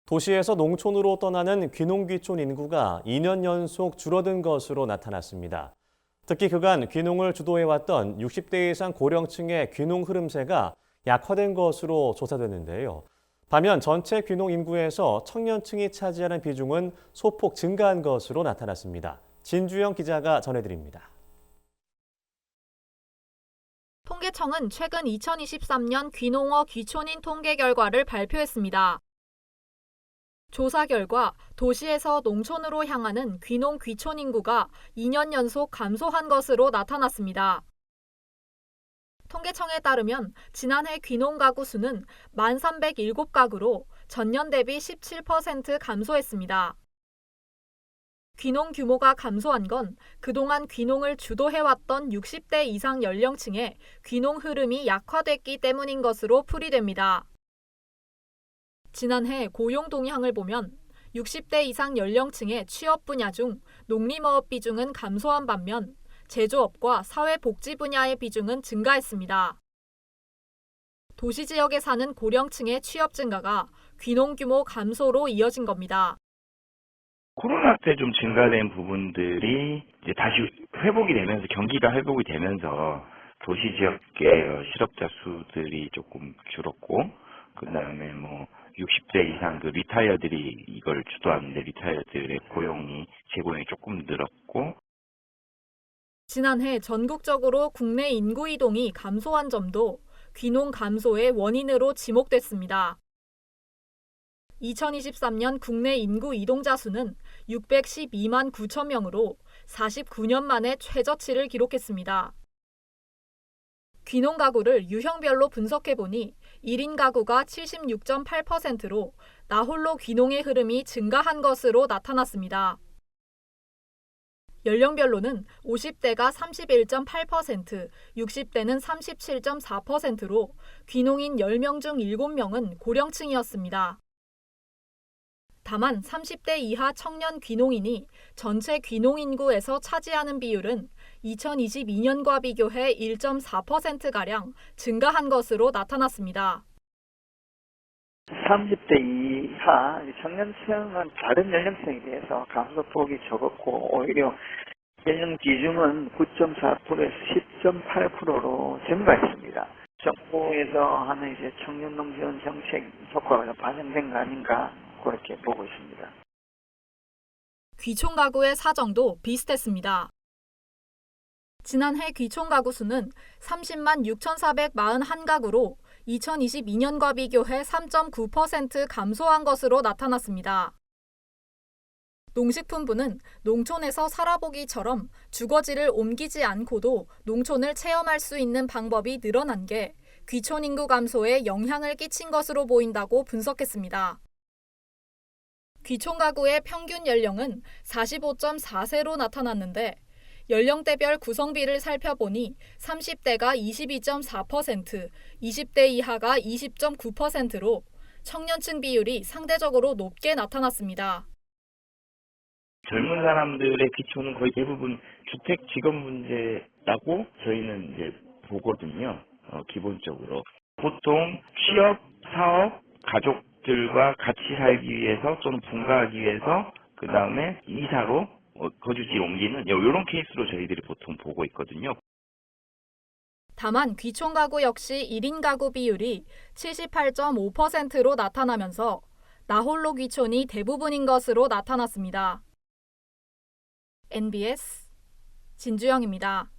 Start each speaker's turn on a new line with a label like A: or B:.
A: 도시에서 농촌으로 떠나는 귀농귀촌 인구가 2년 연속 줄어든 것으로 나타났습니다. 특히 그간 귀농을 주도해왔던 60대 이상 고령층의 귀농 흐름세가 약화된 것으로 조사됐는데요. 반면 전체 귀농 인구에서 청년층이 차지하는 비중은 소폭 증가한 것으로 나타났습니다. 진주영 기자가 전해드립니다.
B: 통계청은 최근 2023년 귀농어 귀촌인 통계 결과를 발표했습니다. 조사 결과 도시에서 농촌으로 향하는 귀농 귀촌 인구가 2년 연속 감소한 것으로 나타났습니다. 통계청에 따르면 지난해 귀농 가구 수는 1,307가구로 전년 대비 17% 감소했습니다. 귀농 규모가 감소한 건 그동안 귀농을 주도해왔던 60대 이상 연령층의 귀농 흐름이 약화됐기 때문인 것으로 풀이됩니다. 지난해 고용 동향을 보면 60대 이상 연령층의 취업 분야 중 농림어업 비중은 감소한 반면 제조업과 사회복지 분야의 비중은 증가했습니다. 도시 지역에 사는 고령층의 취업 증가가 귀농 규모 감소로 이어진 겁니다.
C: 코로나 때 좀 증가된 부분들이 이제 다시 회복이 되면서 경기가 회복이 되면서 도시 지역의 실업자 수들이 조금 줄었고 그다음에 60대 이상 그 리타이어들이 이걸 주도하는데 리타이어들의 재고용이 조금 늘었고
B: 지난해 전국적으로 국내 인구 이동이 감소한 점도 귀농 감소의 원인으로 지목됐습니다. 2023년 국내 인구 이동자 수는 612만 9천 명으로 49년 만에 최저치를 기록했습니다. 귀농 가구를 유형별로 분석해보니 1인 가구가 76.8%로 나홀로 귀농의 흐름이 증가한 것으로 나타났습니다. 연령별로는 50대가 31.8%, 60대는 37.4%로 귀농인 10명 중 7명은 고령층이었습니다. 다만 30대 이하 청년 귀농인이 전체 귀농 인구에서 차지하는 비율은 2022년과 비교해 1.4%가량 증가한 것으로 나타났습니다.
D: 30대 이하 청년층은 다른 연령층에 비해서 감소폭이 적었고 오히려 연령 비중은 9.4%에서 10.8%로 증가했습니다. 정부에서 하는 청년 농지원 정책 효과가 반영된 거 아닌가 그렇게 보고 있습니다.
B: 귀촌 가구의 사정도 비슷했습니다. 지난해 귀촌 가구 수는 30만 6,441가구로 2022년과 비교해 3.9% 감소한 것으로 나타났습니다. 농식품부는 농촌에서 살아보기처럼 주거지를 옮기지 않고도 농촌을 체험할 수 있는 방법이 늘어난 게 귀촌 인구 감소에 영향을 끼친 것으로 보인다고 분석했습니다. 귀촌 가구의 평균 연령은 45.4세로 나타났는데 연령대별 구성비를 살펴보니 30대가 22.4%, 20대 이하가 20.9%로 청년층 비율이 상대적으로 높게 나타났습니다.
C: 젊은 사람들의 귀촌은 거의 대부분 주택 직업 문제라고 저희는 이제 보거든요. 기본적으로 보통 취업, 사업, 가족들과 같이 살기 위해서 또는 분가하기 위해서 그 다음에 이사로 거주지 옮기는 이런 케이스로 저희들이 보통 보고 있거든요.
B: 다만 귀촌 가구 역시 1인 가구 비율이 78.5%로 나타나면서 나홀로 귀촌이 대부분인 것으로 나타났습니다. NBS 진주영입니다.